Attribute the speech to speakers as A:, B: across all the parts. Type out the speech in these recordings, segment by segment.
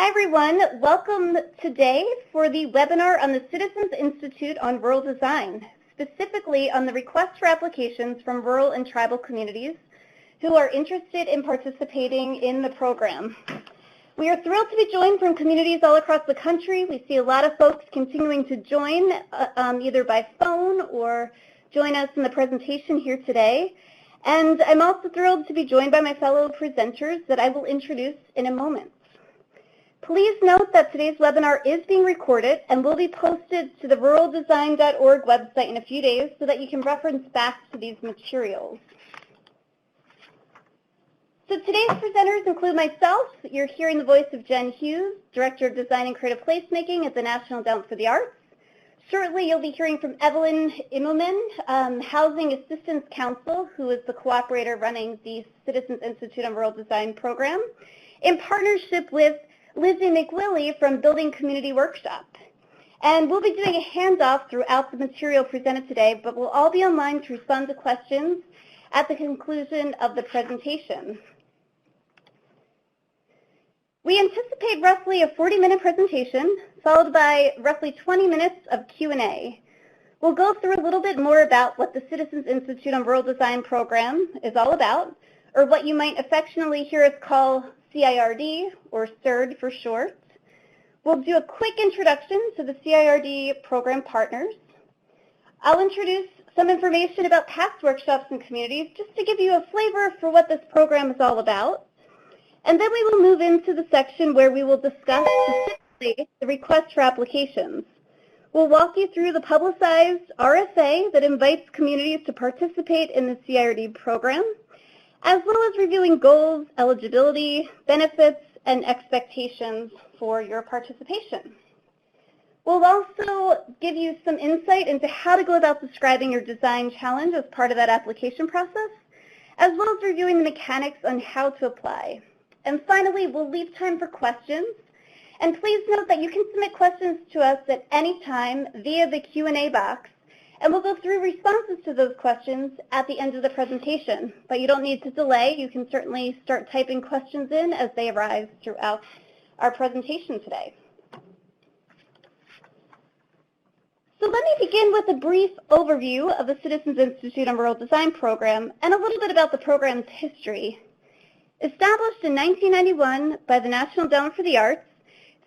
A: Hi everyone, welcome today for the webinar on the Citizens Institute on Rural Design, specifically on the request for applications from rural and tribal communities who are interested in participating in the program. We are thrilled to be joined from communities all across the country. We see a lot of folks continuing to join either by phone or join us in the presentation here today. And I'm also thrilled to be joined by my fellow presenters that I will introduce in a moment. Please note that today's webinar is being recorded and will be posted to the ruraldesign.org website in a few days so that you can reference back to these materials. So today's presenters include myself. You're hearing the voice of Jen Hughes, Director of Design and Creative Placemaking at the National Endowment for the Arts. Shortly, you'll be hearing from Evelyn Immelman, Housing Assistance Council, who is the cooperator running the Citizens Institute on Rural Design program, in partnership with Lizzie McWillie from Building Community Workshop. And we'll be doing a handoff throughout the material presented today, but we'll all be online to respond to questions at the conclusion of the presentation. We anticipate roughly a 40-minute presentation, followed by roughly 20 minutes of Q&A. We'll go through a little bit more about what the Citizens Institute on Rural Design program is all about, or what you might affectionately hear us call CIRD, or CIRD for short. We'll do a quick introduction to the CIRD program partners. I'll introduce some information about past workshops and communities just to give you a flavor for what this program is all about. And then we will move into the section where we will discuss specifically the request for applications. We'll walk you through the publicized RFA that invites communities to participate in the CIRD program, as well as reviewing goals, eligibility, benefits, and expectations for your participation. We'll also give you some insight into how to go about describing your design challenge as part of that application process, as well as reviewing the mechanics on how to apply. And finally, we'll leave time for questions. And please note that you can submit questions to us at any time via the Q&A box, and we'll go through responses to those questions at the end of the presentation. But you don't need to delay. You can certainly start typing questions in as they arise throughout our presentation today. So let me begin with a brief overview of the Citizens Institute on Rural Design program and a little bit about the program's history. Established in 1991 by the National Endowment for the Arts,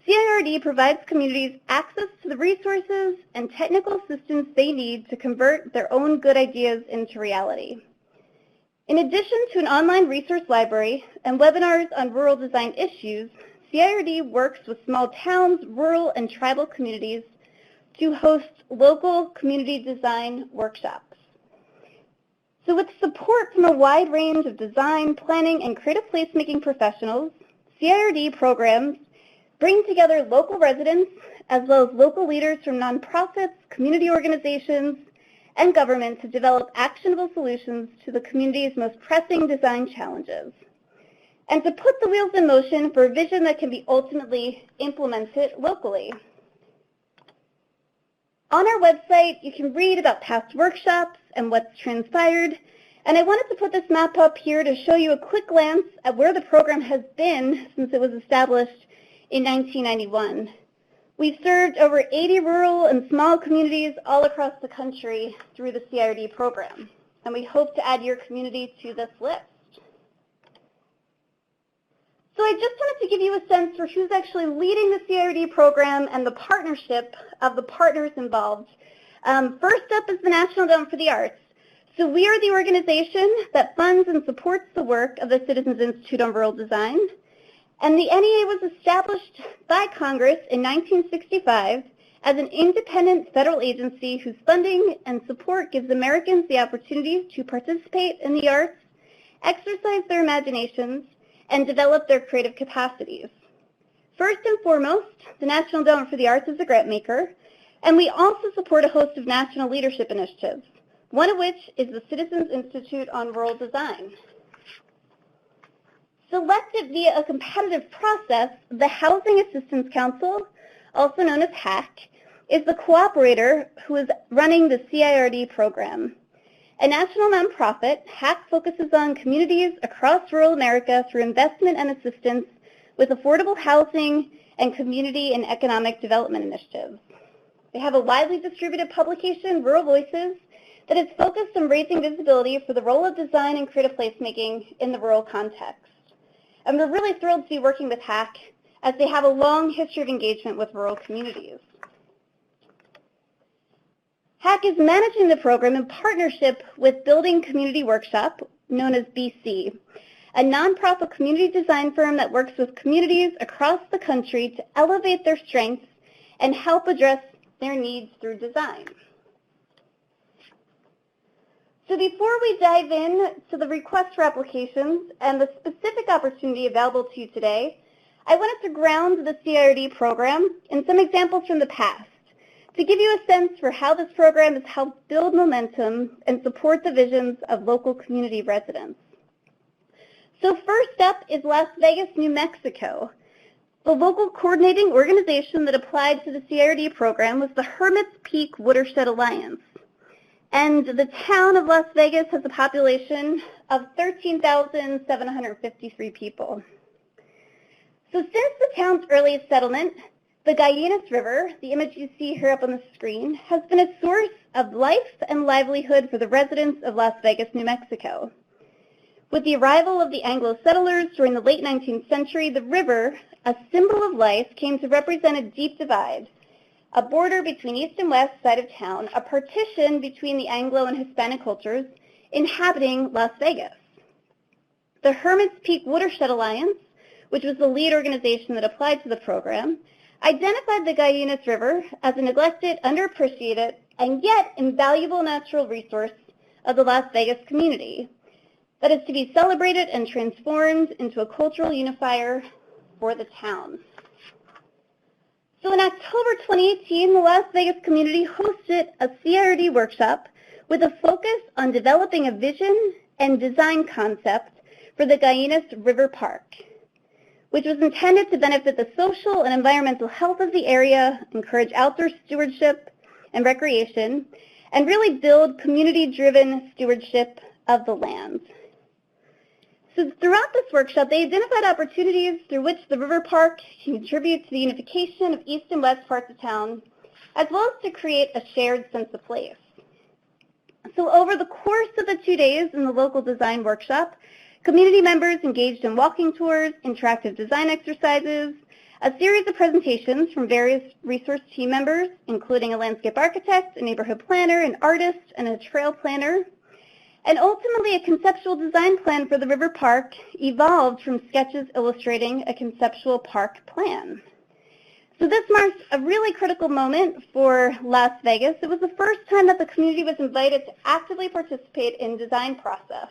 A: CIRD provides communities access to the resources and technical assistance they need to convert their own good ideas into reality. In addition to an online resource library and webinars on rural design issues, CIRD works with small towns, rural, and tribal communities to host local community design workshops. So with support from a wide range of design, planning, and creative placemaking professionals, CIRD programs bring together local residents as well as local leaders from nonprofits, community organizations, and government to develop actionable solutions to the community's most pressing design challenges, and to put the wheels in motion for a vision that can be ultimately implemented locally. On our website, you can read about past workshops and what's transpired, and I wanted to put this map up here to show you a quick glance at where the program has been since it was established in 1991. We've served over 80 rural and small communities all across the country through the CIRD program, and we hope to add your community to this list. So I just wanted to give you a sense for who's actually leading the CIRD program and the partnership of the partners involved. First up is the National Endowment for the Arts. So we are the organization that funds and supports the work of the Citizens Institute on Rural Design. And the NEA was established by Congress in 1965 as an independent federal agency whose funding and support gives Americans the opportunity to participate in the arts, exercise their imaginations, and develop their creative capacities. First and foremost, the National Endowment for the Arts is a grant maker, and we also support a host of national leadership initiatives, one of which is the Citizens Institute on Rural Design. Selected via a competitive process, the Housing Assistance Council, also known as HAC, is the cooperator who is running the CIRD program. A national nonprofit, HAC focuses on communities across rural America through investment and assistance with affordable housing and community and economic development initiatives. They have a widely distributed publication, Rural Voices, that is focused on raising visibility for the role of design and creative placemaking in the rural context. And we're really thrilled to be working with HAC as they have a long history of engagement with rural communities. HAC is managing the program in partnership with Building Community Workshop, known as BC, a nonprofit community design firm that works with communities across the country to elevate their strengths and help address their needs through design. So before we dive in to the request for applications and the specific opportunity available to you today, I wanted to ground the CIRD program in some examples from the past to give you a sense for how this program has helped build momentum and support the visions of local community residents. So first up is Las Vegas, New Mexico. The local coordinating organization that applied to the CIRD program was the Hermit's Peak Watershed Alliance. And the town of Las Vegas has a population of 13,753 people. So since the town's earliest settlement, the Gallinas River, the image you see here up on the screen, has been a source of life and livelihood for the residents of Las Vegas, New Mexico. With the arrival of the Anglo settlers during the late 19th century, the river, a symbol of life, came to represent a deep divide, a border between east and west side of town, a partition between the Anglo and Hispanic cultures inhabiting Las Vegas. The Hermit's Peak Watershed Alliance, which was the lead organization that applied to the program, identified the Gallinas River as a neglected, underappreciated, and yet invaluable natural resource of the Las Vegas community that is to be celebrated and transformed into a cultural unifier for the town. So in October 2018, the Las Vegas community hosted a CIRD workshop with a focus on developing a vision and design concept for the Gallinas River Park, which was intended to benefit the social and environmental health of the area, encourage outdoor stewardship and recreation, and really build community-driven stewardship of the land. So throughout this workshop, they identified opportunities through which the river park can contribute to the unification of east and west parts of town, as well as to create a shared sense of place. So over the course of the 2 days in the local design workshop, community members engaged in walking tours, interactive design exercises, a series of presentations from various resource team members, including a landscape architect, a neighborhood planner, an artist, and a trail planner. And ultimately, a conceptual design plan for the river park evolved from sketches illustrating a conceptual park plan. So this marks a really critical moment for Las Vegas. It was the first time that the community was invited to actively participate in the design process.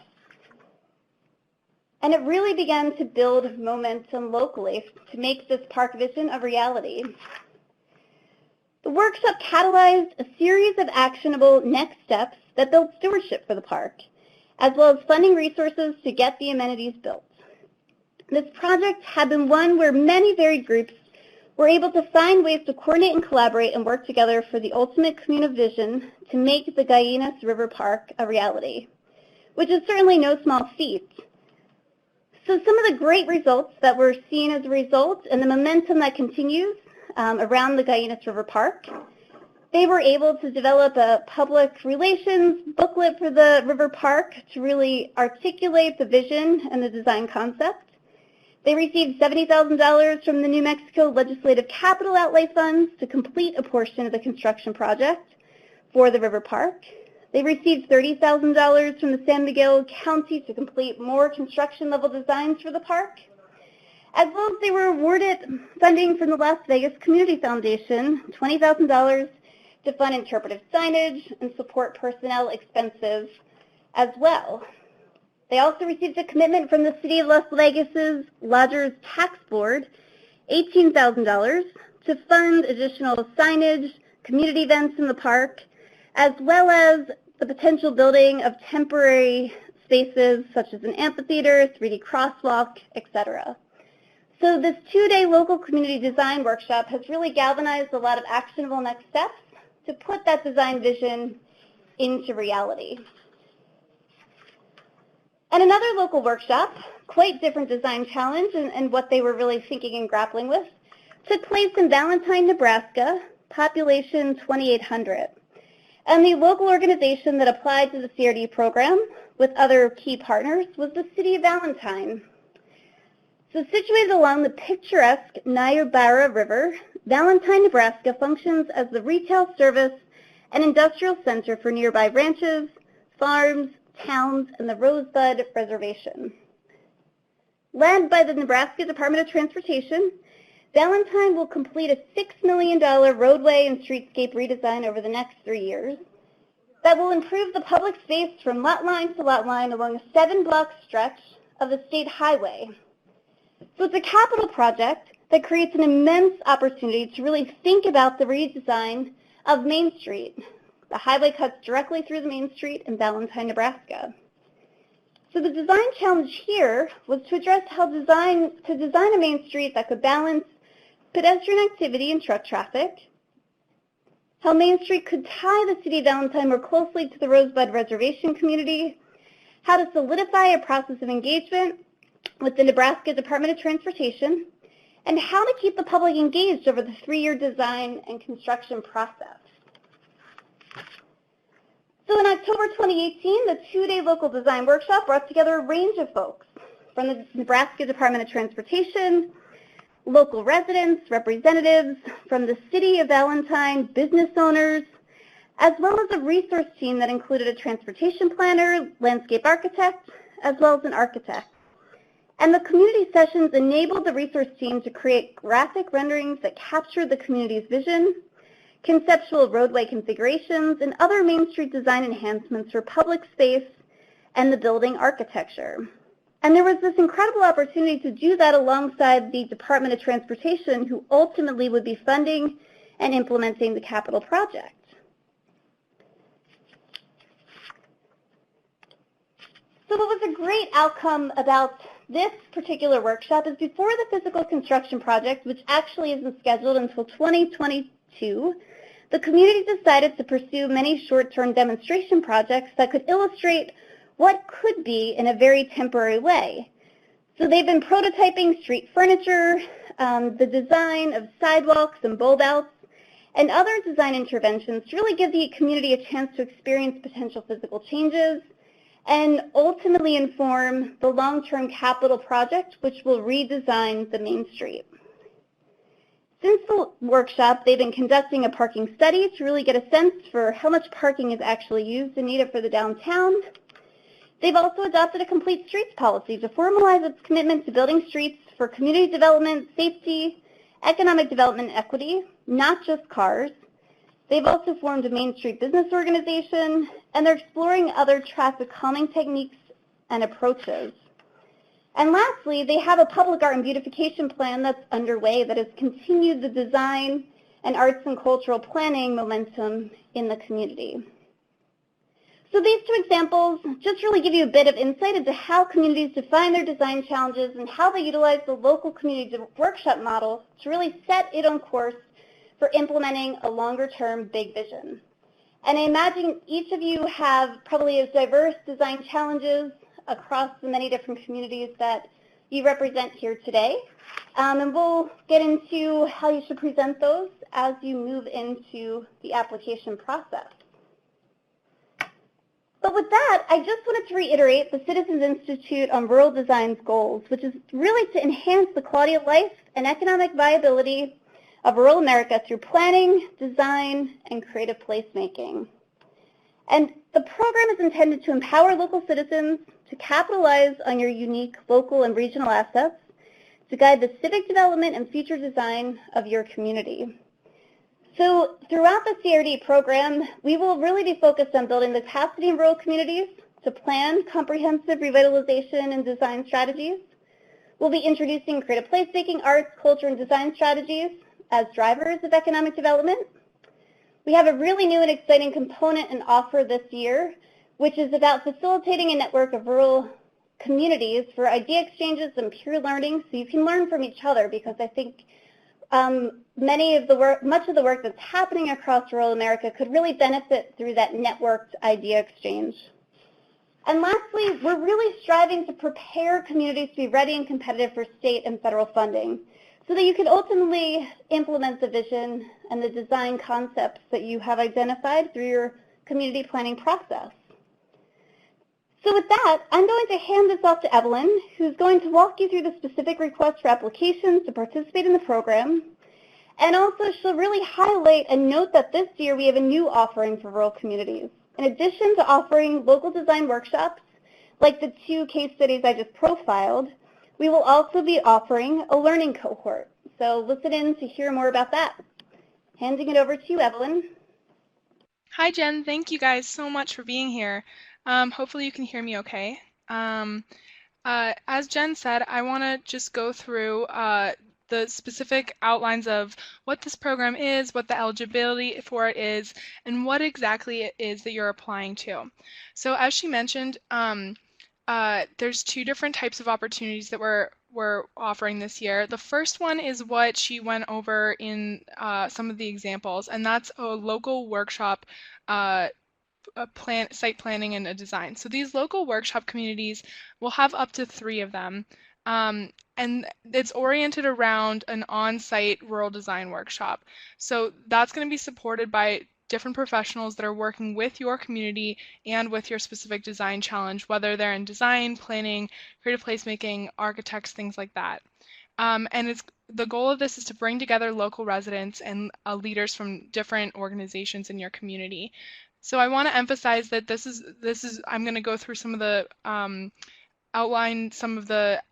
A: And it really began to build momentum locally to make this park vision a reality. The workshop catalyzed a series of actionable next steps that built stewardship for the park, as well as funding resources to get the amenities built. This project had been one where many varied groups were able to find ways to coordinate and collaborate and work together for the ultimate communal vision to make the Gallinas River Park a reality, which is certainly no small feat. So some of the great results that we're seeing as a result and the momentum that continues around the Gallinas River Park, they were able to develop a public relations booklet for the river park to really articulate the vision and the design concept. They received $70,000 from the New Mexico Legislative Capital Outlay Funds to complete a portion of the construction project for the river park. They received $30,000 from the San Miguel County to complete more construction-level designs for the park, as well as they were awarded funding from the Las Vegas Community Foundation, $20,000 to fund interpretive signage and support personnel expenses as well. They also received a commitment from the City of Las Vegas's Lodgers Tax Board, $18,000 to fund additional signage, community events in the park, as well as the potential building of temporary spaces such as an amphitheater, 3D crosswalk, etc. So this 2-day local community design workshop has really galvanized a lot of actionable next steps to put that design vision into reality. And another local workshop, quite different design challenge and what they were really thinking and grappling with, took place in Valentine, Nebraska, population 2,800. And the local organization that applied to the CRD program with other key partners was the City of Valentine. So situated along the picturesque Niobrara River, Valentine, Nebraska functions as the retail, service, and industrial center for nearby ranches, farms, towns, and the Rosebud Reservation. Led by the Nebraska Department of Transportation, Valentine will complete a $6 million roadway and streetscape redesign over the next 3 years that will improve the public space from lot line to lot line along a 7-block stretch of the state highway. So it's a capital project that creates an immense opportunity to really think about the redesign of Main Street. The highway cuts directly through the Main Street in Valentine, Nebraska. So the design challenge here was to address how to design a Main Street that could balance pedestrian activity and truck traffic, how Main Street could tie the City of Valentine more closely to the Rosebud Reservation community, how to solidify a process of engagement with the Nebraska Department of Transportation, and how to keep the public engaged over the 3-year design and construction process. So in October 2018, the 2-day local design workshop brought together a range of folks from the Nebraska Department of Transportation, local residents, representatives from the City of Valentine, business owners, as well as a resource team that included a transportation planner, landscape architect, as well as an architect. And the community sessions enabled the resource team to create graphic renderings that captured the community's vision, conceptual roadway configurations, and other Main Street design enhancements for public space and the building architecture. And there was this incredible opportunity to do that alongside the Department of Transportation, who ultimately would be funding and implementing the capital project. So what was a great outcome about this particular workshop is before the physical construction project, which actually isn't scheduled until 2022, the community decided to pursue many short-term demonstration projects that could illustrate what could be in a very temporary way. So they've been prototyping street furniture, the design of sidewalks and bulb outs, and other design interventions to really give the community a chance to experience potential physical changes and ultimately inform the long-term capital project, which will redesign the Main Street. Since the workshop, they've been conducting a parking study to really get a sense for how much parking is actually used and needed for the downtown. They've also adopted a complete streets policy to formalize its commitment to building streets for community development, safety, economic development, and equity, not just cars. They've also formed a Main Street business organization, and they're exploring other traffic calming techniques and approaches. And lastly, they have a public art and beautification plan that's underway that has continued the design and arts and cultural planning momentum in the community. So these two examples just really give you a bit of insight into how communities define their design challenges and how they utilize the local community workshop model to really set it on course for implementing a longer-term big vision. And I imagine each of you have probably as diverse design challenges across the many different communities that you represent here today. And we'll get into how you should present those as you move into the application process. But with that, I just wanted to reiterate the Citizens Institute on Rural Design's goals, which is really to enhance the quality of life and economic viability of rural America through planning, design, and creative placemaking. And the program is intended to empower local citizens to capitalize on your unique local and regional assets to guide the civic development and future design of your community. So throughout the CRD program, we will really be focused on building the capacity in rural communities to plan comprehensive revitalization and design strategies. We'll be introducing creative placemaking, arts, culture, and design strategies as drivers of economic development. We have a really new and exciting component and offer this year, which is about facilitating a network of rural communities for idea exchanges and peer learning so you can learn from each other, because I think much of the work that's happening across rural America could really benefit through that networked idea exchange. And lastly, we're really striving to prepare communities to be ready and competitive for state and federal funding. so that you can ultimately implement the vision and the design concepts that you have identified through your community planning process. So with that, I'm going to hand this off to Evelyn, who's going to walk you through the specific requests for applications to participate in the program. And also, she'll really highlight and note that this year we have a new offering for rural communities. In addition to offering local design workshops, like the 2 case studies I just profiled, we will also be offering a learning cohort. So listen in to hear more about that. Handing it over to you, Evelyn.
B: Hi, Jen. Thank you guys so much for being here. Hopefully you can hear me okay. As Jen said, I want to just go through the specific outlines of what this program is, what the eligibility for it is, and what exactly it is that you're applying to. So as she mentioned, there's 2 different types of opportunities that we're offering this year. The first one is what she went over in some of the examples, and that's a local workshop site planning and a design. So these local workshop communities will have up to 3 of them. And it's oriented around an on-site rural design workshop. So that's going to be supported by different professionals that are working with your community and with your specific design challenge, whether they're in design, planning, creative placemaking, architects, things like that. And the goal of this is to bring together local residents and leaders from different organizations in your community. So I want to emphasize that this is I'm going to go through some of the outline some of the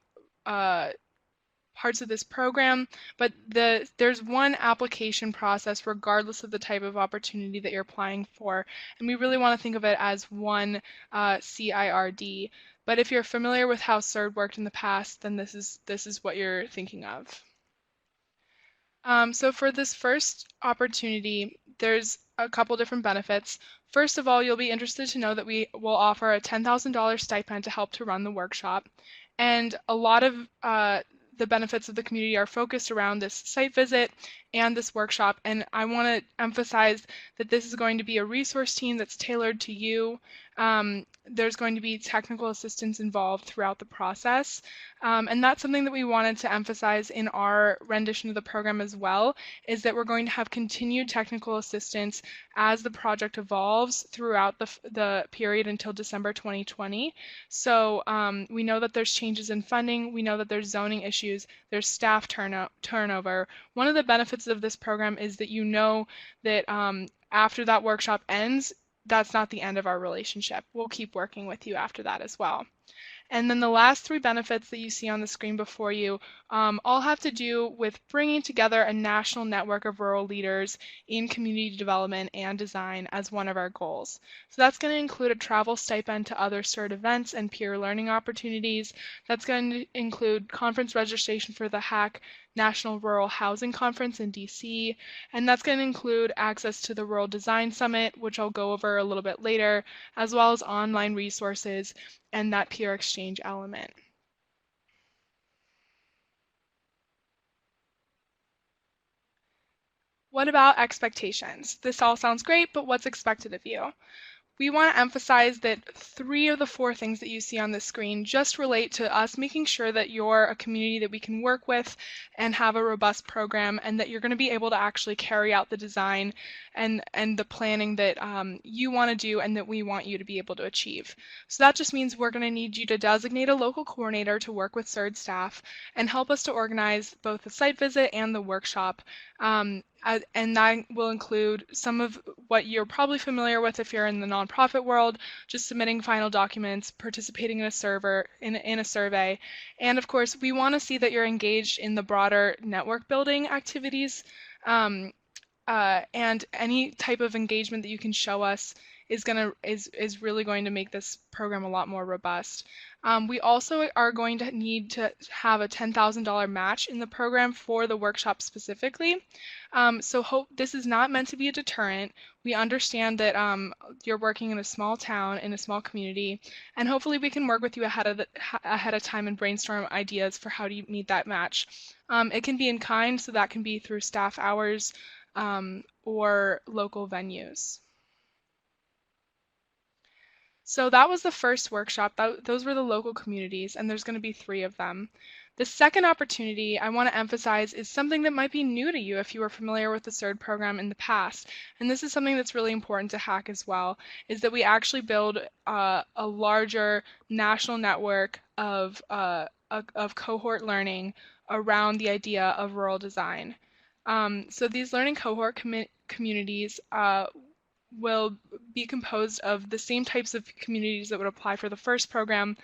B: parts of this program, but there's one application process regardless of the type of opportunity that you're applying for, and we really want to think of it as one CIRD. But if you're familiar with how CIRD worked in the past, then this is what you're thinking of. So for this first opportunity, there's a couple different benefits. First of all, you'll be interested to know that we will offer a $10,000 stipend to help to run the workshop. And a lot of the benefits of the community are focused around this site visit and this workshop. And I want to emphasize that this is going to be a resource team that's tailored to you. There's going to be technical assistance involved throughout the process. And that's something that we wanted to emphasize in our rendition of the program as well, is that we're going to have continued technical assistance as the project evolves throughout the period until December 2020. So we know that there's changes in funding, we know that there's zoning issues, there's staff turnover. One of the benefits of this program is that you know that after that workshop ends, that's not the end of our relationship. We'll keep working with you after that as well. And then the last 3 benefits that you see on the screen before you all have to do with bringing together a national network of rural leaders in community development and design as one of our goals. So that's going to include a travel stipend to other CERT events and peer learning opportunities. That's going to include conference registration for the HAC National Rural Housing Conference in DC, and that's going to include access to the Rural Design Summit, which I'll go over a little bit later, as well as online resources and that peer exchange element. What about expectations? This all sounds great, but what's expected of you? We want to emphasize that 3 of the 4 things that you see on the screen just relate to us making sure that you're a community that we can work with and have a robust program, and that you're going to be able to actually carry out the design and the planning that you want to do and that we want you to be able to achieve. So that just means we're going to need you to designate a local coordinator to work with CERD staff and help us to organize both the site visit and the workshop. And that will include some of what you're probably familiar with if you're in the nonprofit world, just submitting final documents, participating in a survey, and of course we want to see that you're engaged in the broader network building activities, and any type of engagement that you can show us is really going to make this program a lot more robust. We also are going to need to have a $10,000 match in the program for the workshop specifically. So this is not meant to be a deterrent. We understand that you're working in a small town, in a small community, and hopefully we can work with you ahead of time and brainstorm ideas for how to meet that match. It can be in kind, so that can be through staff hours or local venues. So that was the first workshop. Those were the local communities, and there's going to be 3 of them. The second opportunity I want to emphasize is something that might be new to you if you were familiar with the CERD program in the past. And this is something that's really important to HACC as well, is that we actually build a larger national network of cohort learning around the idea of rural design. So these learning cohort communities will be composed of the same types of communities that would apply for the first program.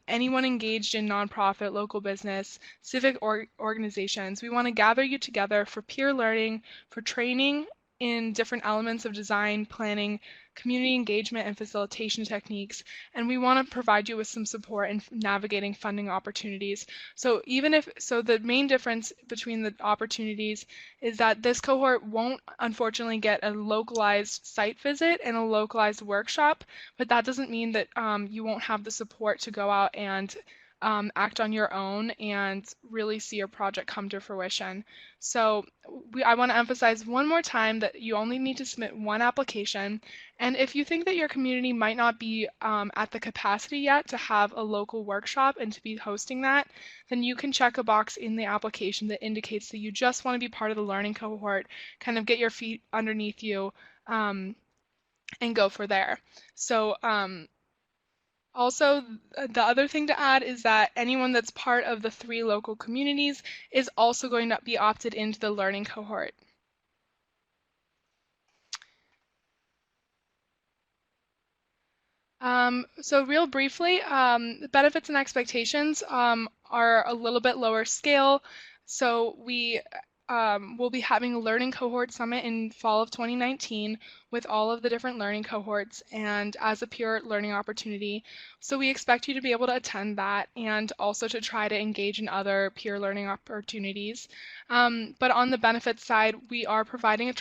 B: Anyone engaged in nonprofit, local business, civic organizations. We want to gather you together for peer learning, for training in different elements of design, planning, community engagement, and facilitation techniques. And we want to provide you with some support in navigating funding opportunities. So the main difference between the opportunities is that this cohort won't unfortunately get a localized site visit and a localized workshop, but that doesn't mean that you won't have the support to go out and act on your own and really see your project come to fruition. So I want to emphasize one more time that you only need to submit one application, and if you think that your community might not be at the capacity yet to have a local workshop and to be hosting that, then you can check a box in the application that indicates that you just want to be part of the learning cohort, kind of get your feet underneath you, and go for there. So also, the other thing to add is that anyone that's part of the 3 local communities is also going to be opted into the learning cohort. So real briefly, the benefits and expectations are a little bit lower scale. So we will be having a learning cohort summit in fall of 2019 with all of the different learning cohorts and as a pure learning opportunity. So we expect you to be able to attend that and also to try to engage in other peer learning opportunities. But on the benefits side, we are providing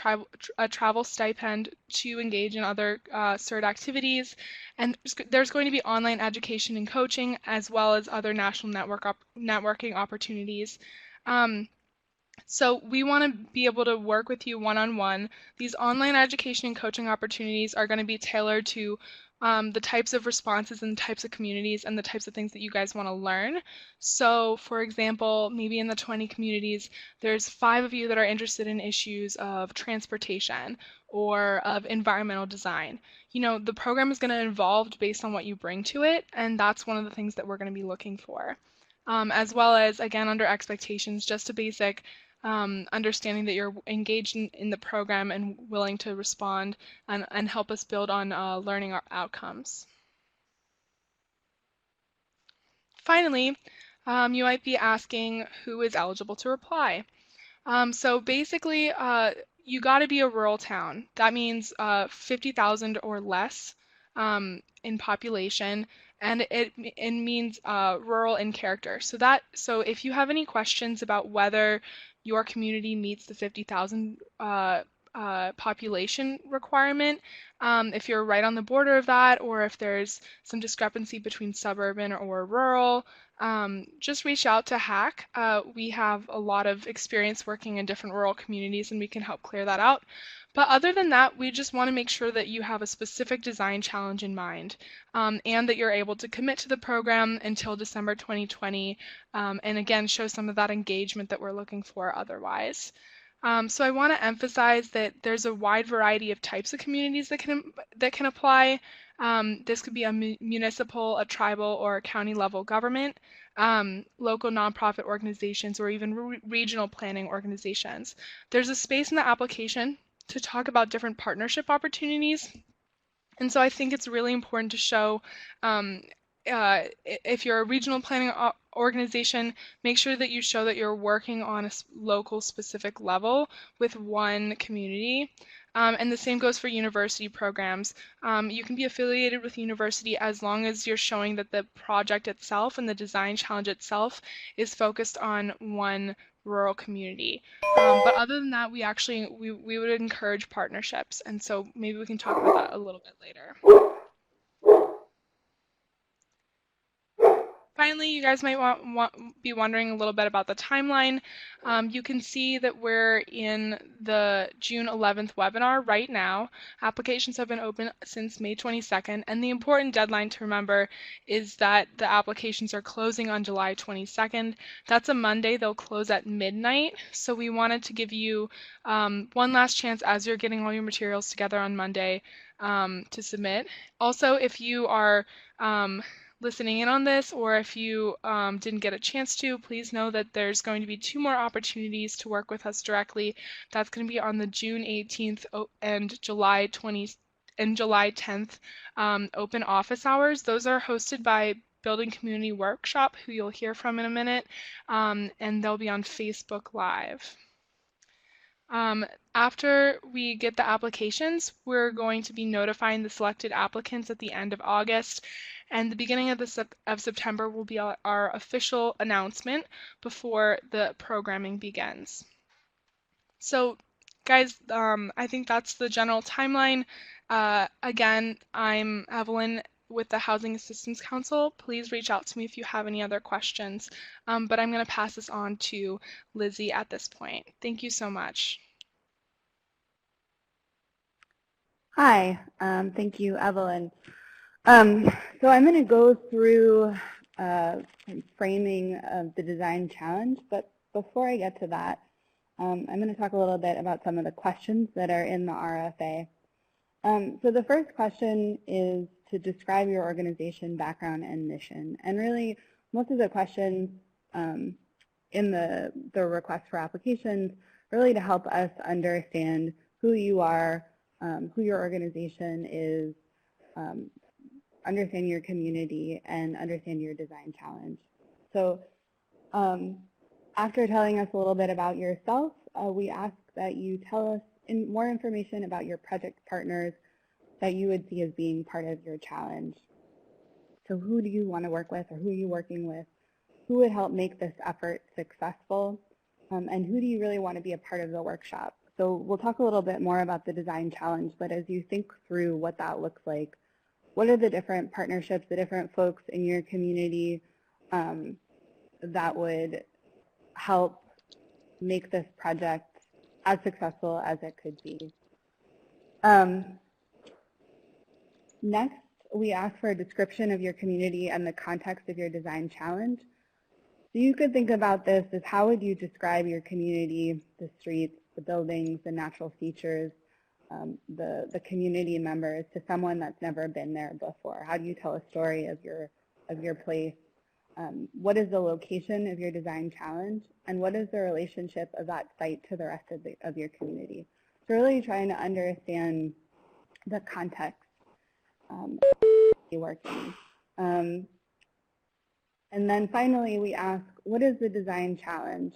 B: a travel stipend to engage in other CERD activities, and there's going to be online education and coaching as well as other national networking opportunities. So we want to be able to work with you one-on-one. These online education and coaching opportunities are going to be tailored to the types of responses and the types of communities and the types of things that you guys want to learn. So for example, maybe in the 20 communities, there's 5 of you that are interested in issues of transportation or of environmental design. You know, the program is going to evolve based on what you bring to it, and that's one of the things that we're going to be looking for. As well as, again, under expectations, just a basic understanding that you're engaged in the program and willing to respond and help us build on learning our outcomes. Finally, you might be asking who is eligible to apply. So basically, you got to be a rural town. That means 50,000 or less in population, and it means rural in character. So if you have any questions about whether your community meets the 50,000 population requirement, if you're right on the border of that, or if there's some discrepancy between suburban or rural, just reach out to HACC. We have a lot of experience working in different rural communities, and we can help clear that out. But other than that, we just want to make sure that you have a specific design challenge in mind, and that you're able to commit to the program until December 2020, and again, show some of that engagement that we're looking for otherwise. So I want to emphasize that there's a wide variety of types of communities that can apply. This could be a municipal, a tribal, or a county level government, local nonprofit organizations, or even regional planning organizations. There's a space in the application to talk about different partnership opportunities. And so I think it's really important to show if you're a regional planning organization, make sure that you show that you're working on a local specific level with one community. And the same goes for university programs. You can be affiliated with university as long as you're showing that the project itself and the design challenge itself is focused on one rural community. But other than that, we would encourage partnerships, and so maybe we can talk about that a little bit later. finally, you guys might be wondering a little bit about the timeline. You can see that we're in the June 11th webinar right now. Applications have been open since May 22nd, and the important deadline to remember is that the applications are closing on July 22nd. That's a Monday. They'll close at midnight, so we wanted to give you one last chance as you're getting all your materials together on Monday to submit. Also, if you are listening in on this, or if you didn't get a chance to, please know that there's going to be 2 more opportunities to work with us directly. That's going to be on the June 18th and July 10th open office hours. Those are hosted by Building Community Workshop, who you'll hear from in a minute, and they'll be on Facebook Live. After we get the applications, we're going to be notifying the selected applicants at the end of August, and the beginning of September will be our official announcement before the programming begins. So guys, I think that's the general timeline. Again, I'm Evelyn with the Housing Assistance Council. Please reach out to me if you have any other questions, but I'm going to pass this on to Lizzie at this point. Thank you so much.
C: Hi, thank you, Evelyn. So I'm going to go through framing of the design challenge, but before I get to that, I'm going to talk a little bit about some of the questions that are in the RFA. So the first question is to describe your organization, background, and mission. And really, most of the questions in the request for applications really to help us understand who you are, who your organization is, understand your community, and understand your design challenge. So after telling us a little bit about yourself, we ask that you tell us more information about your project partners that you would see as being part of your challenge. So who do you want to work with, or who are you working with? Who would help make this effort successful? And who do you really want to be a part of the workshop? So we'll talk a little bit more about the design challenge, but as you think through what that looks like, what are the different partnerships, the different folks in your community that would help make this project as successful as it could be? Next, we ask for a description of your community and the context of your design challenge. So you could think about this as how would you describe your community, the streets, the buildings, the natural features, the community members to someone that's never been there before? How do you tell a story of your place? What is the location of your design challenge? And what is the relationship of that site to the rest of your community? So really trying to understand the context you're working. And then finally, we ask, what is the design challenge?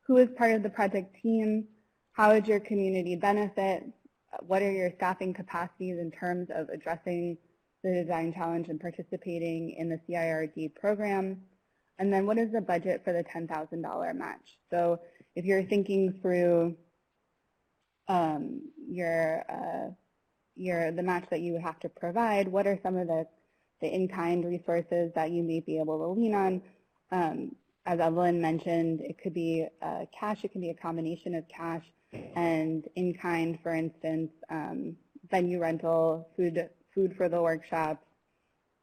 C: Who is part of the project team? How would your community benefit? What are your staffing capacities in terms of addressing the design challenge and participating in the CIRD program? And then what is the budget for the $10,000 match? So if you're thinking through the match that you would have to provide, what are some of the in-kind resources that you may be able to lean on? As Evelyn mentioned, it could be cash, it can be a combination of cash and in-kind, for instance, venue rental, food for the workshop,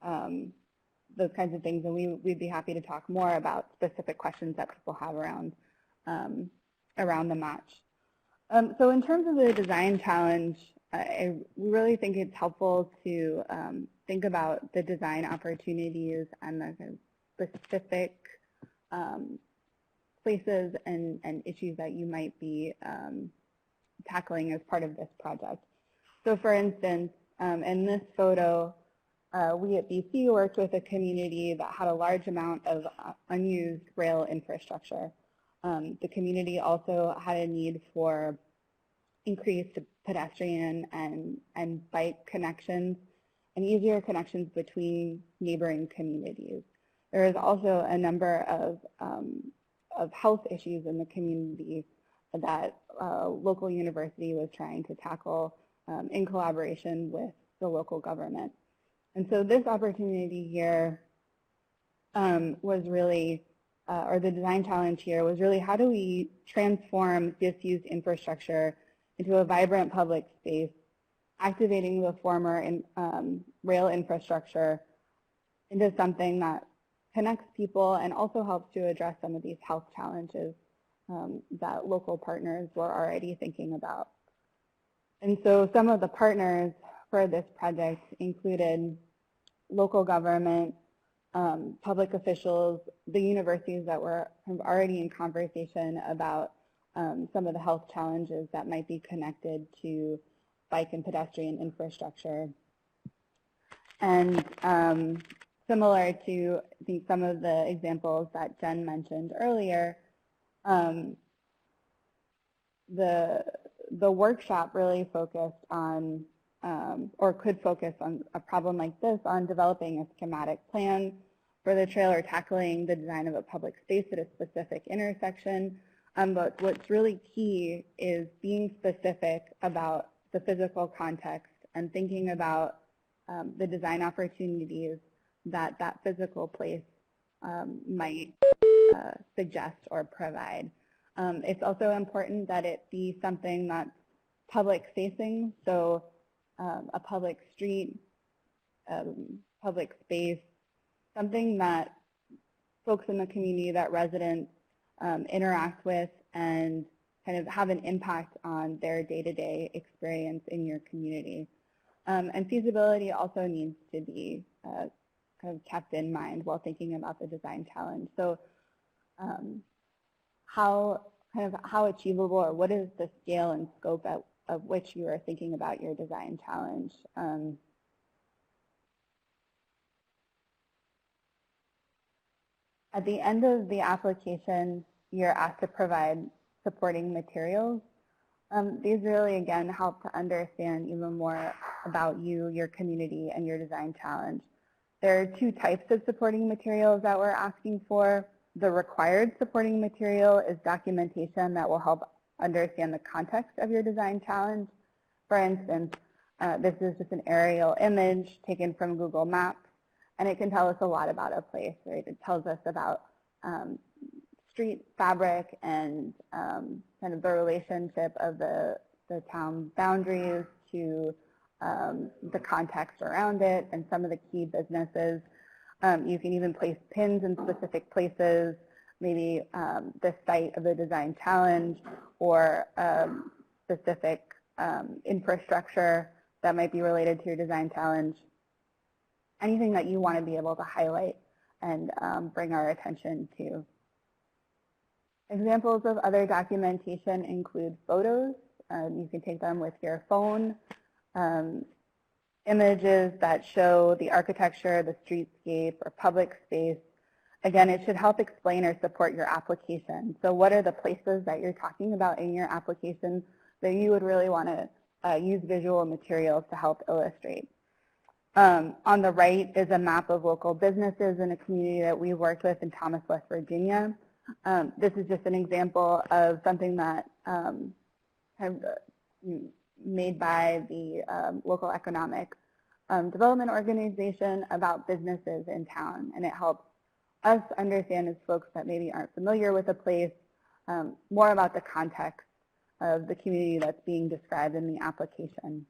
C: those kinds of things. And we'd be happy to talk more about specific questions that people have around the match. So in terms of the design challenge, we really think it's helpful to think about the design opportunities and the kind of specific places and issues that you might be tackling as part of this project. So for instance, in this photo, we at BC worked with a community that had a large amount of unused rail infrastructure. The community also had a need for increased pedestrian and bike connections and easier connections between neighboring communities. There is also a number of health issues in the community that local university was trying to tackle in collaboration with the local government. And so this opportunity here was really, or the design challenge here was really, how do we transform disused infrastructure into a vibrant public space, activating the former rail infrastructure into something that connects people and also helps to address some of these health challenges that local partners were already thinking about. And so some of the partners for this project included local government, public officials, the universities that were already in conversation about some of the health challenges that might be connected to bike and pedestrian infrastructure. And similar to, I think, some of the examples that Jen mentioned earlier, the workshop really focused on, or could focus on a problem like this, on developing a schematic plan for the trail or tackling the design of a public space at a specific intersection. But what's really key is being specific about the physical context and thinking about the design opportunities that that physical place might suggest or provide. It's also important that it be something that's public facing, so a public street, public space, something that folks in the community, that residents interact with and kind of have an impact on their day-to-day experience in your community. And feasibility also needs to be kind of kept in mind while thinking about the design challenge. So how achievable, or what is the scale and scope of which you are thinking about your design challenge? At the end of the application, you're asked to provide supporting materials. These really, again, help to understand even more about you, your community, and your design challenge. There are two types of supporting materials that we're asking for. The required supporting material is documentation that will help understand the context of your design challenge. For instance, this is just an aerial image taken from Google Maps, and it can tell us a lot about a place, right? It tells us about street fabric and kind of the relationship of the town boundaries to the context around it and some of the key businesses. You can even place pins in specific places, maybe the site of the design challenge or specific infrastructure that might be related to your design challenge. Anything that you want to be able to highlight and bring our attention to. Examples of other documentation include photos. You can take them with your phone. Images that show the architecture, the streetscape, or public space. Again, it should help explain or support your application. So what are the places that you're talking about in your application that you would really want to use visual materials to help illustrate? On the right is a map of local businesses in a community that we worked with in Thomas, West Virginia. This is just an example of something that made by the local economic development organization about businesses in town, and it helps us understand as folks that maybe aren't familiar with a place more about the context of the community that's being described in the application.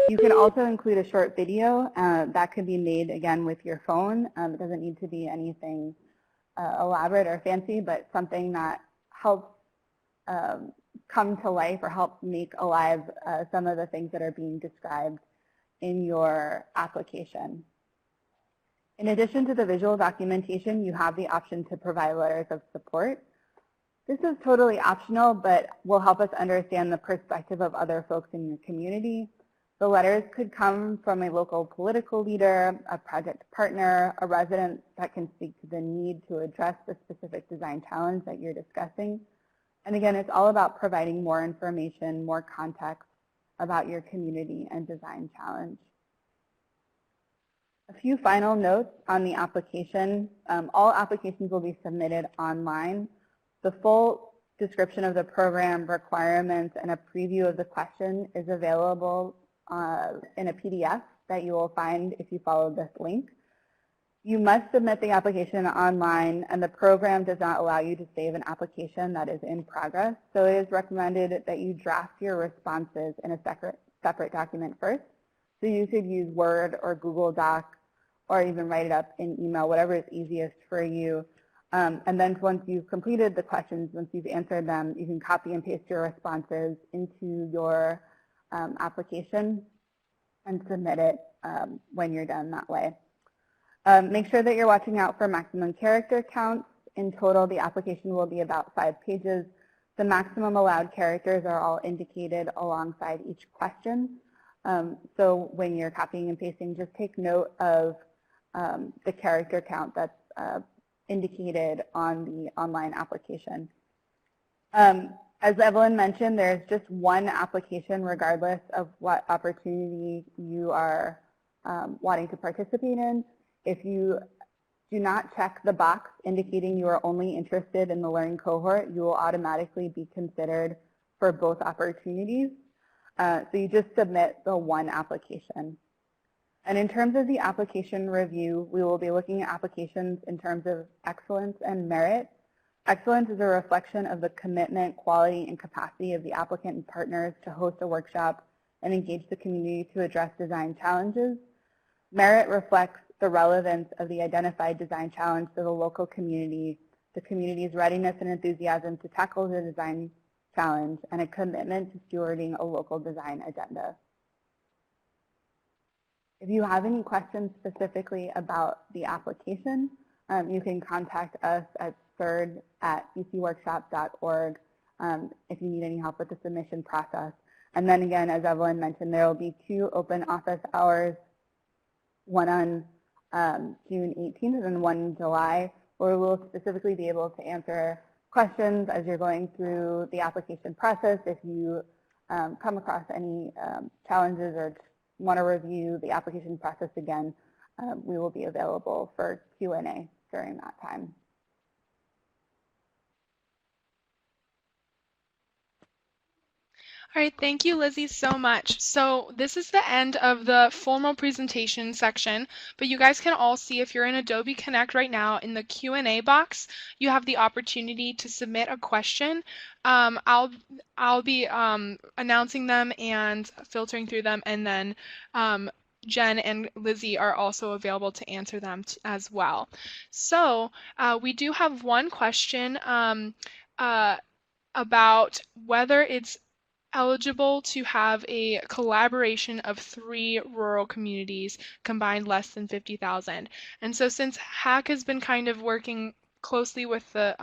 C: You can also include a short video that could be made again with your phone. It doesn't need to be anything elaborate or fancy, but something that helps come to life or help make alive some of the things that are being described in your application. In addition to the visual documentation, you have the option to provide letters of support. This is totally optional, but will help us understand the perspective of other folks in your community. The letters could come from a local political leader, a project partner, a resident that can speak to the need to address the specific design challenge that you're discussing. And again, it's all about providing more information, more context about your community and design challenge. A few final notes on the application. All applications will be submitted online. The full description of the program requirements and a preview of the question is available in a PDF that you will find if you follow this link. You must submit the application online, and the program does not allow you to save an application that is in progress. So it is recommended that you draft your responses in a separate document first. So you could use Word or Google Doc, or even write it up in email, whatever is easiest for you. And then once you've completed the questions, once you've answered them, you can copy and paste your responses into your application and submit it when you're done that way. Make sure that you're watching out for maximum character counts. In total, the application will be about 5 pages. The maximum allowed characters are all indicated alongside each question. So when you're copying and pasting, just take note of the character count that's indicated on the online application. As Evelyn mentioned, there's just one application regardless of what opportunity you are wanting to participate in. If you do not check the box indicating you are only interested in the learning cohort, you will automatically be considered for both opportunities. So you just submit the one application. And in terms of the application review, we will be looking at applications in terms of excellence and merit. Excellence is a reflection of the commitment, quality, and capacity of the applicant and partners to host a workshop and engage the community to address design challenges. Merit reflects the relevance of the identified design challenge to the local community, the community's readiness and enthusiasm to tackle the design challenge, and a commitment to stewarding a local design agenda. If you have any questions specifically about the application, you can contact us at third@bcworkshop.org if you need any help with the submission process. And then again, as Evelyn mentioned, there will be 2 open office hours, one on June 18th and one in July, where we'll specifically be able to answer questions as you're going through the application process. If you come across any challenges or want to review the application process again, we will be available for Q&A during that time.
B: All right, thank you, Lizzie, so much. So this is the end of the formal presentation section, but you guys can all see if you're in Adobe Connect right now, in the Q&A box, you have the opportunity to submit a question. I'll be announcing them and filtering through them, and then Jen and Lizzie are also available to answer them as well. So we do have one question about whether it's eligible to have a collaboration of 3 rural communities combined less than 50,000. And so since HAC has been kind of working closely with the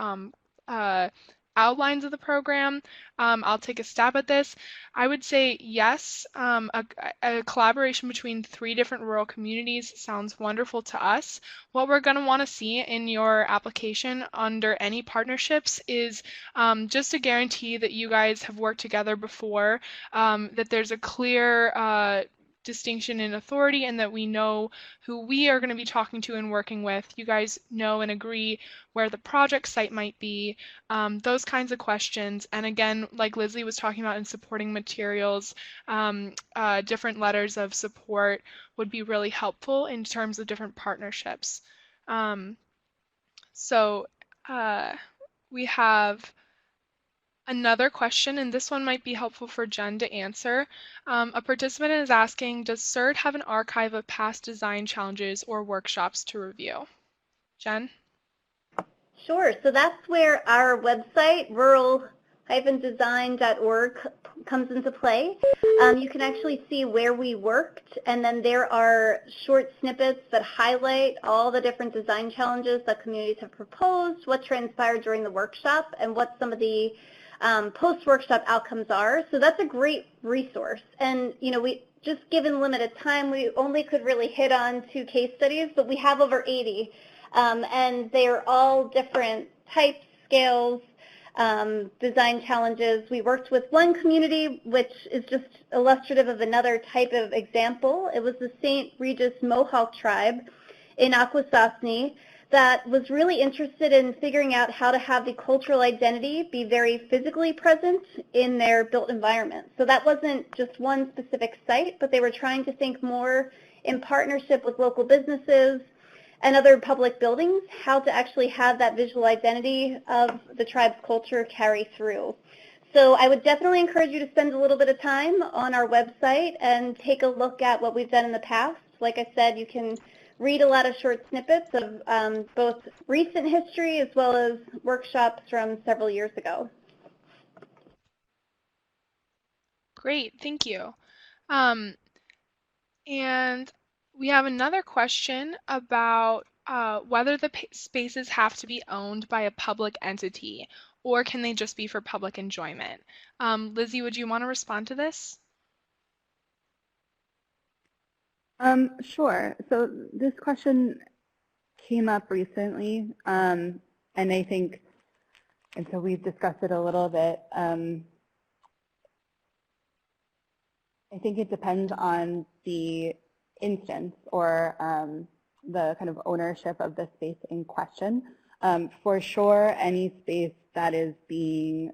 B: outlines of the program, I'll take a stab at this. I would say yes, a collaboration between 3 different rural communities sounds wonderful to us. What we're going to want to see in your application under any partnerships is just a guarantee that you guys have worked together before, that there's a clear distinction in authority, and that we know who we are going to be talking to and working with. You guys know and agree where the project site might be, those kinds of questions. And again, like Lizzie was talking about in supporting materials, different letters of support would be really helpful in terms of different partnerships. So we have another question, and this one might be helpful for Jen to answer. A participant is asking, does CERD have an archive of past design challenges or workshops to review? Jen?
A: Sure. So that's where our website, rural-design.org, comes into play. You can actually see where we worked, and then there are short snippets that highlight all the different design challenges that communities have proposed, what transpired during the workshop, and what some of the post-workshop outcomes are. So that's a great resource. And, you know, we just given limited time, we only could really hit on 2 case studies, but we have over 80. And they're all different types, scales, design challenges. We worked with one community, which is just illustrative of another type of example. It was the St. Regis Mohawk tribe in Akwesasne. that was really interested in figuring out how to have the cultural identity be very physically present in their built environment. So that wasn't just one specific site, but they were trying to think more in partnership with local businesses and other public buildings, how to actually have that visual identity of the tribe's culture carry through. So I would definitely encourage you to spend a little bit of time on our website and take a look at what we've done in the past. Like I said, you can read a lot of short snippets of both recent history as well as workshops from several years ago.
B: Great, thank you. And we have another question about whether the spaces have to be owned by a public entity or can they just be for public enjoyment? Lizzie, would you want to respond to this?
C: Sure. So this question came up recently, and I think, and so we've discussed it a little bit. I think it depends on the instance or the kind of ownership of the space in question. For sure, any space that is being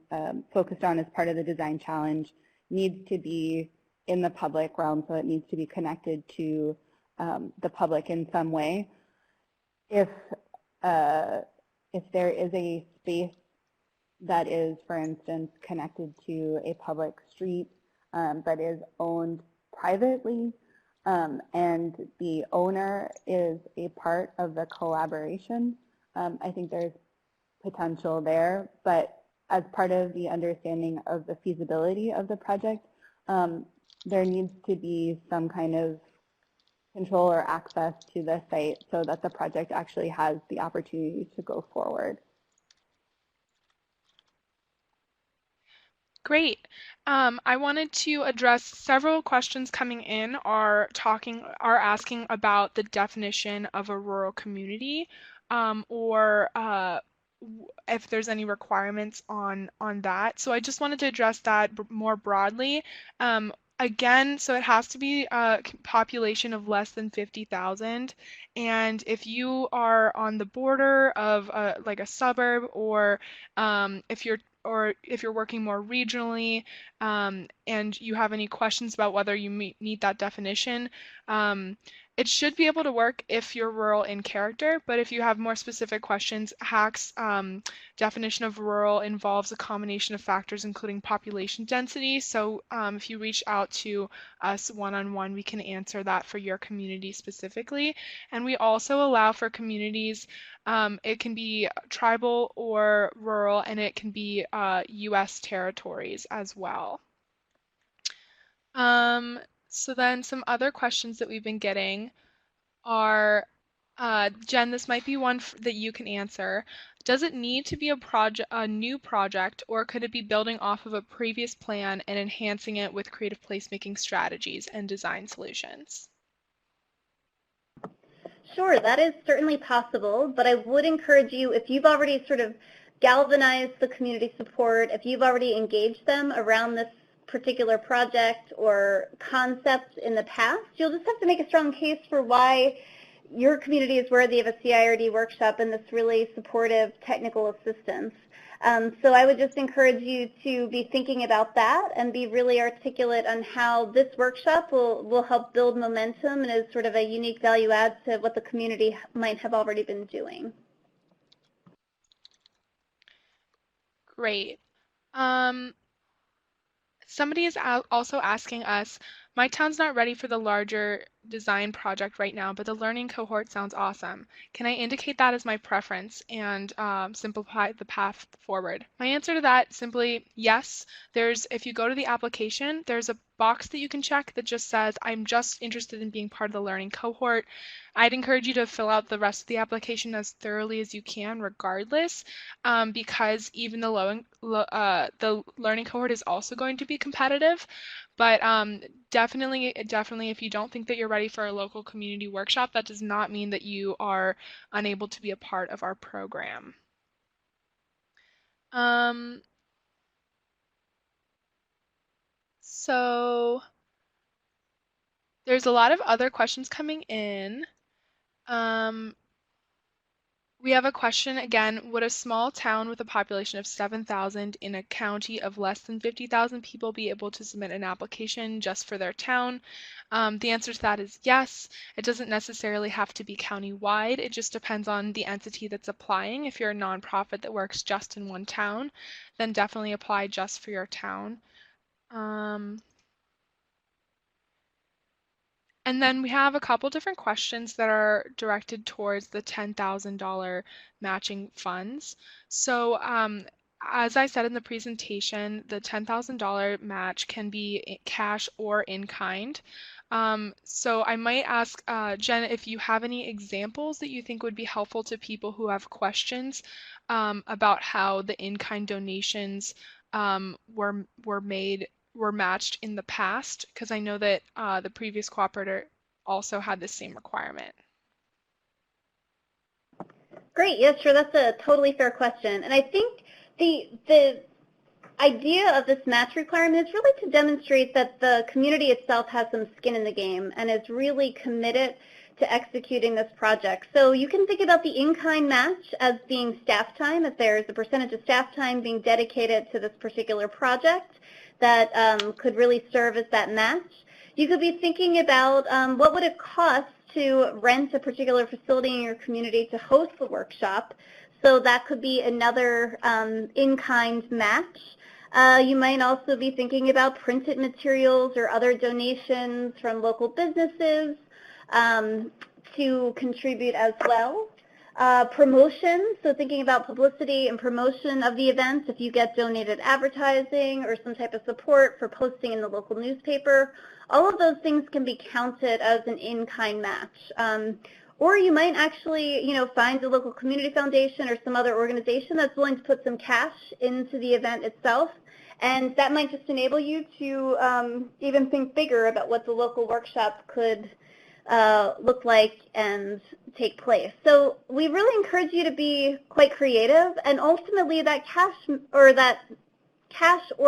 C: focused on as part of the design challenge needs to be in the public realm, so it needs to be connected to the public in some way. If there is a space that is, for instance, connected to a public street that is owned privately, and the owner is a part of the collaboration, I think there's potential there. But as part of the understanding of the feasibility of the project, there needs to be some kind of control or access to the site so that the project actually has the opportunity to go forward.
B: Great. I wanted to address several questions coming in are asking about the definition of a rural community, or if there's any requirements on that. So I just wanted to address that more broadly. Again, so it has to be a population of less than 50,000, and if you are on the border of like a suburb, or if you're working more regionally, and you have any questions about whether you meet that definition, it should be able to work if you're rural in character, but if you have more specific questions, HAC's definition of rural involves a combination of factors including population density. So if you reach out to us one-on-one, we can answer that for your community specifically. And we also allow for communities, it can be tribal or rural, and it can be US territories as well. So then some other questions that we've been getting are, Jen, this might be one that you can answer. Does it need to be a new project, or could it be building off of a previous plan and enhancing it with creative placemaking strategies and design solutions?
A: Sure, that is certainly possible, but I would encourage you, if you've already sort of galvanized the community support, if you've already engaged them around this particular project or concept in the past, you'll just have to make a strong case for why your community is worthy of a CIRD workshop and this really supportive technical assistance. So I would just encourage you to be thinking about that and be really articulate on how this workshop will help build momentum and is sort of a unique value add to what the community might have already been doing.
B: Great. Somebody is also asking us, my town's not ready for the larger design project right now, but the learning cohort sounds awesome. Can I indicate that as my preference and simplify the path forward? My answer to that, simply yes. If you go to the application, there's a box that you can check that just says, I'm just interested in being part of the learning cohort. I'd encourage you to fill out the rest of the application as thoroughly as you can regardless, because even the learning cohort is also going to be competitive. But definitely, if you don't think that you're ready for a local community workshop, that does not mean that you are unable to be a part of our program. So there's a lot of other questions coming in. We have a question again. Would a small town with a population of 7,000 in a county of less than 50,000 people be able to submit an application just for their town? The answer to that is yes. It doesn't necessarily have to be county-wide. It just depends on the entity that's applying. If you're a nonprofit that works just in one town, then definitely apply just for your town. And then we have a couple different questions that are directed towards the $10,000 matching funds. So as I said in the presentation, the $10,000 match can be cash or in kind. So I might ask Jen if you have any examples that you think would be helpful to people who have questions about how the in-kind donations were matched in the past, because I know that the previous cooperator also had the same requirement.
A: Great, yes, sure, that's a totally fair question. And I think the idea of this match requirement is really to demonstrate that the community itself has some skin in the game and is really committed to executing this project. So you can think about the in-kind match as being staff time, if there's a percentage of staff time being dedicated to this particular project that could really serve as that match. You could be thinking about what would it cost to rent a particular facility in your community to host the workshop. So that could be another in-kind match. You might also be thinking about printed materials or other donations from local businesses to contribute as well. Promotion, so thinking about publicity and promotion of the events, if you get donated advertising or some type of support for posting in the local newspaper, all of those things can be counted as an in-kind match. Or you might actually, find a local community foundation or some other organization that's willing to put some cash into the event itself. And that might just enable you to even think bigger about what the local workshop could look like and take place. So we really encourage you to be quite creative, and ultimately that cash or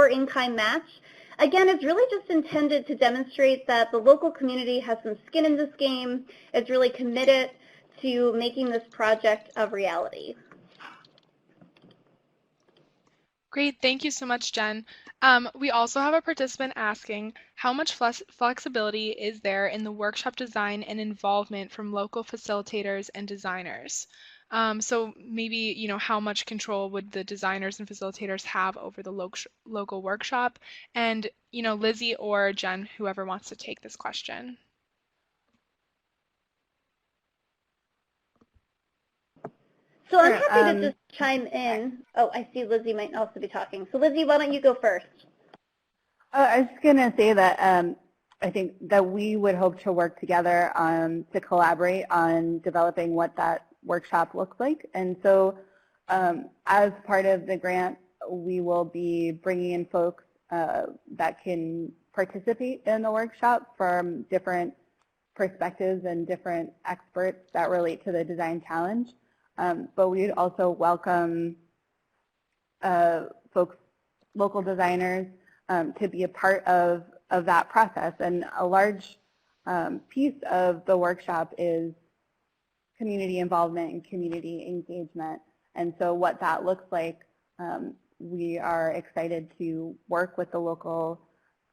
A: in-kind match, again, is really just intended to demonstrate that the local community has some skin in this game, is really committed to making this project a reality.
B: Great, thank you so much, Jen. We also have a participant asking, how much flexibility is there in the workshop design and involvement from local facilitators and designers? So maybe, how much control would the designers and facilitators have over the local workshop? And, Lizzie or Jen, whoever wants to take this question.
A: So I'm happy to just chime in. Oh, I see Lizzie might also be talking. So Lizzie, why don't you go first?
C: I was just going to say that I think that we would hope to work together to collaborate on developing what that workshop looks like. And so as part of the grant, we will be bringing in folks that can participate in the workshop from different perspectives and different experts that relate to the design challenge. But we'd also welcome folks, local designers, to be a part of that process. And a large piece of the workshop is community involvement and community engagement. And so what that looks like, we are excited to work with the local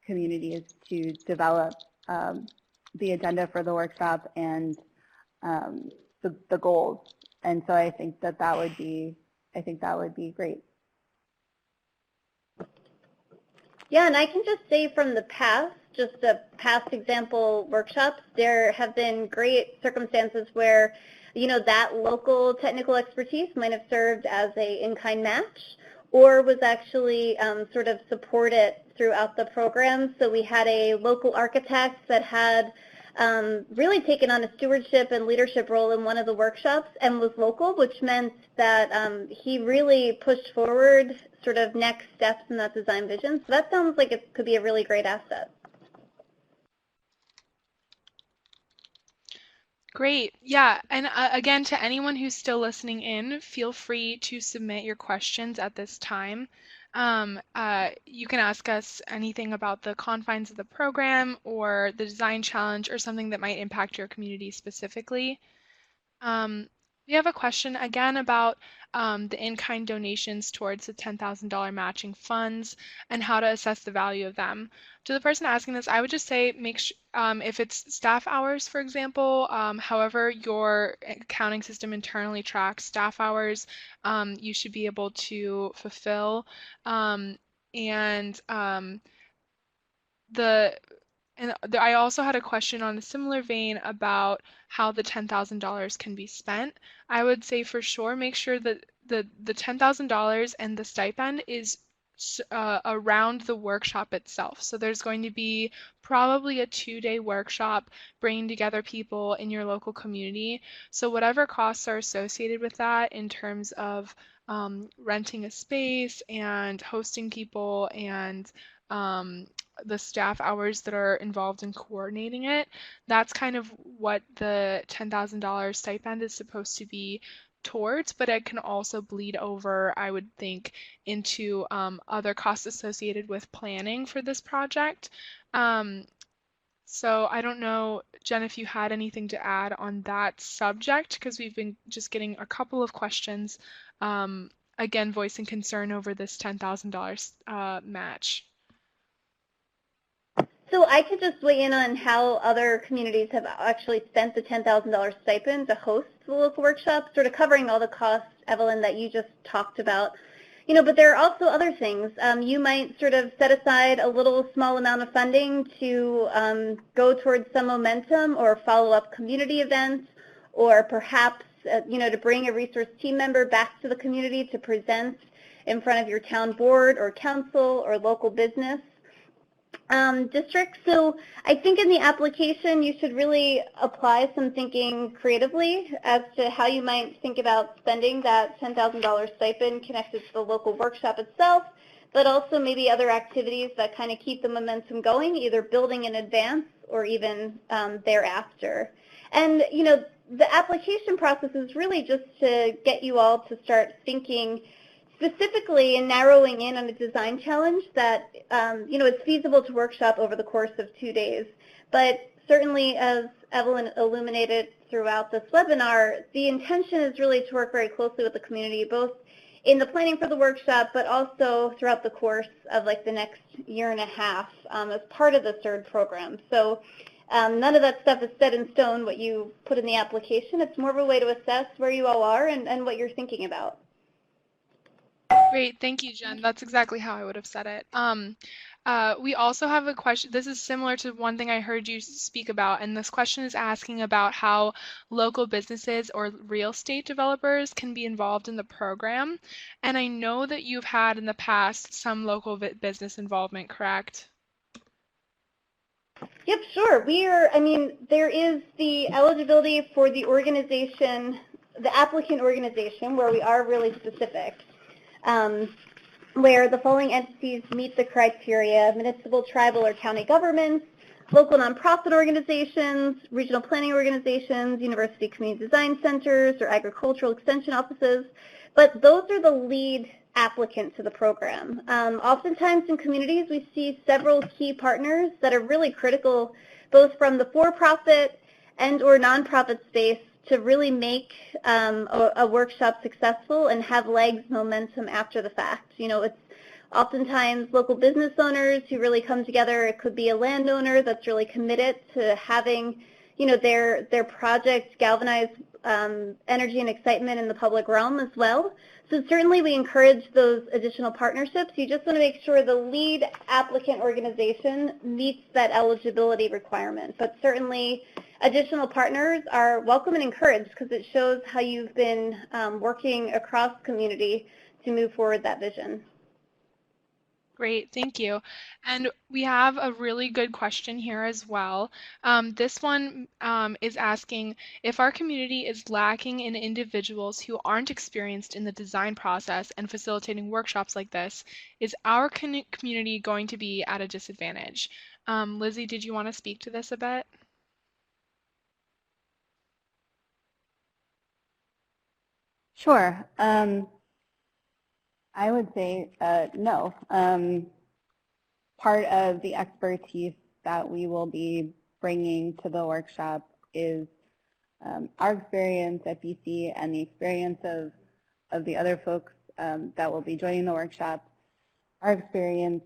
C: communities to develop the agenda for the workshop and the goals. And so I think that would be great.
A: Yeah, and I can just say from the past, just the past example workshops, there have been great circumstances where, that local technical expertise might have served as a in-kind match or was actually sort of supported throughout the program. So we had a local architect that had really taken on a stewardship and leadership role in one of the workshops and was local, which meant that he really pushed forward sort of next steps in that design vision. So that sounds like it could be a really great asset.
B: Great. Yeah. And again, to anyone who's still listening in, feel free to submit your questions at this time. You can ask us anything about the confines of the program or the design challenge or something that might impact your community specifically. We have a question again about the in-kind donations towards the $10,000 matching funds and how to assess the value of them. To the person asking this, I would just say if it's staff hours, for example, however your accounting system internally tracks staff hours, you should be able to fulfill. And the I also had a question on a similar vein about how the $10,000 can be spent. I would say for sure make sure that the $10,000 and the stipend is around the workshop itself. So there's going to be probably a 2-day workshop bringing together people in your local community. So whatever costs are associated with that in terms of renting a space and hosting people and the staff hours that are involved in coordinating it, that's kind of what the $10,000 stipend is supposed to be towards, but it can also bleed over, I would think, into other costs associated with planning for this project. So I don't know, Jen, if you had anything to add on that subject, because we've been just getting a couple of questions, again, voicing concern over this $10,000 match.
A: So I could just weigh in on how other communities have actually spent the $10,000 stipend to host the local workshop, sort of covering all the costs, Evelyn, that you just talked about. You know, but there are also other things. You might sort of set aside a little small amount of funding to go towards some momentum or follow up community events, or perhaps, you know, to bring a resource team member back to the community to present in front of your town board or council or local business district. So I think in the application you should really apply some thinking creatively as to how you might think about spending that $10,000 stipend connected to the local workshop itself, but also maybe other activities that kind of keep the momentum going, either building in advance or even thereafter. And you know, the application process is really just to get you all to start thinking specifically in narrowing in on a design challenge that, you know, it's feasible to workshop over the course of 2 days. But certainly, as Evelyn illuminated throughout this webinar, the intention is really to work very closely with the community, both in the planning for the workshop, but also throughout the course of like the next year and a half as part of the third program. So none of that stuff is set in stone, what you put in the application. It's more of a way to assess where you all are and what you're thinking about.
B: Great, thank you, Jen. That's exactly how I would have said it. We also have a question. This is similar to one thing I heard you speak about, and this question is asking about how local businesses or real estate developers can be involved in the program. And I know that you've had in the past some local business involvement, correct?
A: Yep, sure. There is the eligibility for the organization, the applicant organization, where we are really specific. Where the following entities meet the criteria: municipal, tribal, or county governments, local nonprofit organizations, regional planning organizations, university community design centers, or agricultural extension offices. But those are the lead applicant to the program. Oftentimes in communities we see several key partners that are really critical, both from the for-profit and or nonprofit space, to really make a workshop successful and have legs, momentum after the fact. You know, it's oftentimes local business owners who really come together. It could be a landowner that's really committed to having, you know, their project galvanize energy and excitement in the public realm as well. So certainly we encourage those additional partnerships. You just want to make sure the lead applicant organization meets that eligibility requirement. But certainly additional partners are welcome and encouraged because it shows how you've been working across community to move forward that vision.
B: Great, thank you. And we have a really good question here as well. This one is asking, if our community is lacking in individuals who aren't experienced in the design process and facilitating workshops like this, is our community going to be at a disadvantage? Lizzie, did you want to speak to this a bit?
C: Sure. I would say no. Part of the expertise that we will be bringing to the workshop is our experience at BC and the experience of the other folks that will be joining the workshop, our experience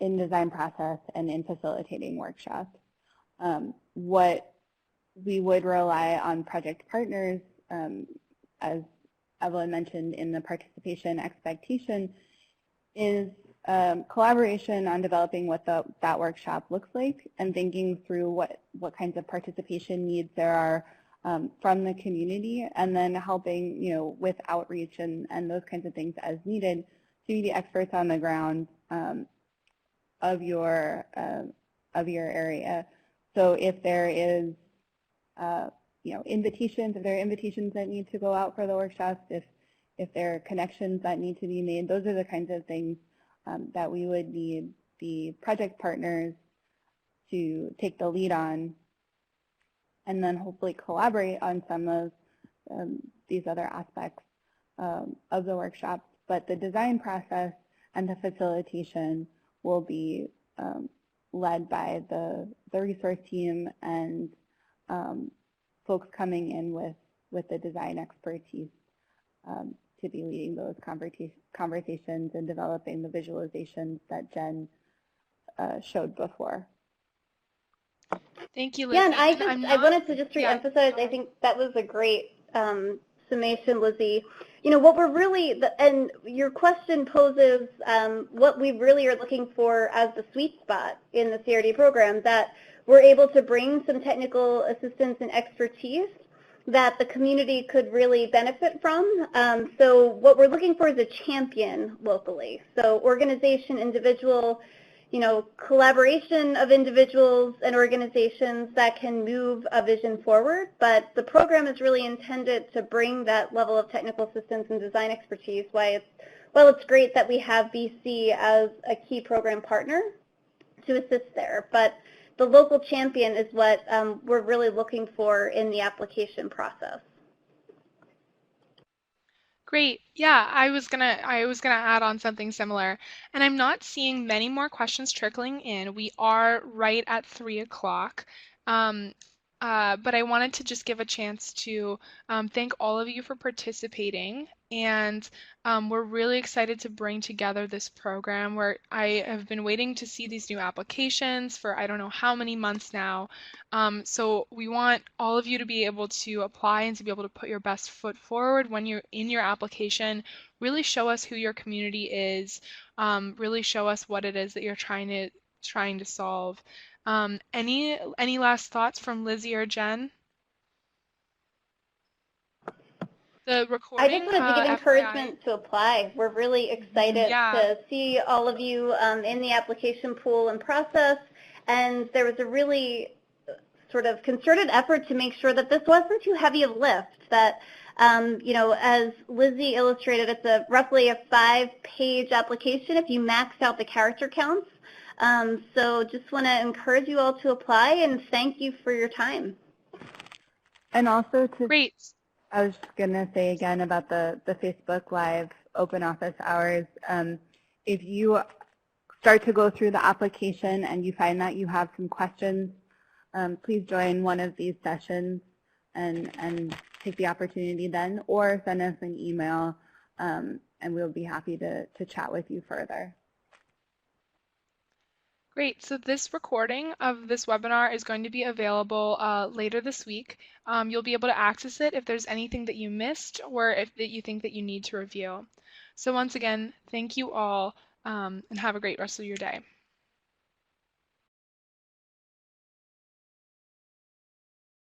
C: in design process and in facilitating workshops. What we would rely on project partners, as Evelyn mentioned in the participation expectation, is collaboration on developing what that workshop looks like and thinking through what kinds of participation needs there are from the community, and then helping with outreach and those kinds of things as needed to be the experts on the ground of your area. So if there is invitations, if there are invitations that need to go out for the workshops, if there are connections that need to be made, those are the kinds of things that we would need the project partners to take the lead on, and then hopefully collaborate on some of these other aspects of the workshop. But the design process and the facilitation will be led by the resource team and folks coming in with the design expertise to be leading those conversations and developing the visualizations that Jen showed before.
B: Thank you, Lizzie.
A: Yeah, and I wanted to just re-emphasize, I think that was a great summation, Lizzie. What we're really, and your question poses what we really are looking for as the sweet spot in the CRD program, that we're able to bring some technical assistance and expertise that the community could really benefit from. So what we're looking for is a champion locally. So organization, individual, collaboration of individuals and organizations that can move a vision forward. But the program is really intended to bring that level of technical assistance and design expertise. While it's great that we have BC as a key program partner to assist there, but the local champion is what we're really looking for in the application process.
B: Great. Yeah, I was gonna add on something similar, and I'm not seeing many more questions trickling in. We are right at 3 o'clock. But I wanted to just give a chance to thank all of you for participating, and we're really excited to bring together this program where I have been waiting to see these new applications for I don't know how many months now. So we want all of you to be able to apply and to be able to put your best foot forward when you're in your application. Really show us who your community is, really show us what it is that you're trying to solve. Any last thoughts from Lizzie or Jen? The recording,
A: I just wanted to give encouragement to apply. We're really excited to see all of you in the application pool and process, and there was a really sort of concerted effort to make sure that this wasn't too heavy of a lift, that as Lizzie illustrated, it's roughly a 5-page application if you max out the character counts. So just want to encourage you all to apply, and thank you for your time.
C: And also
B: Great.
C: I was just going to say again about the Facebook Live open office hours. If you start to go through the application and you find that you have some questions, please join one of these sessions and take the opportunity then, or send us an email, and we'll be happy to chat with you further.
B: Great. So this recording of this webinar is going to be available later this week. You'll be able to access it if there's anything that you missed or if that you think that you need to review. So once again, thank you all, and have a great rest of your day.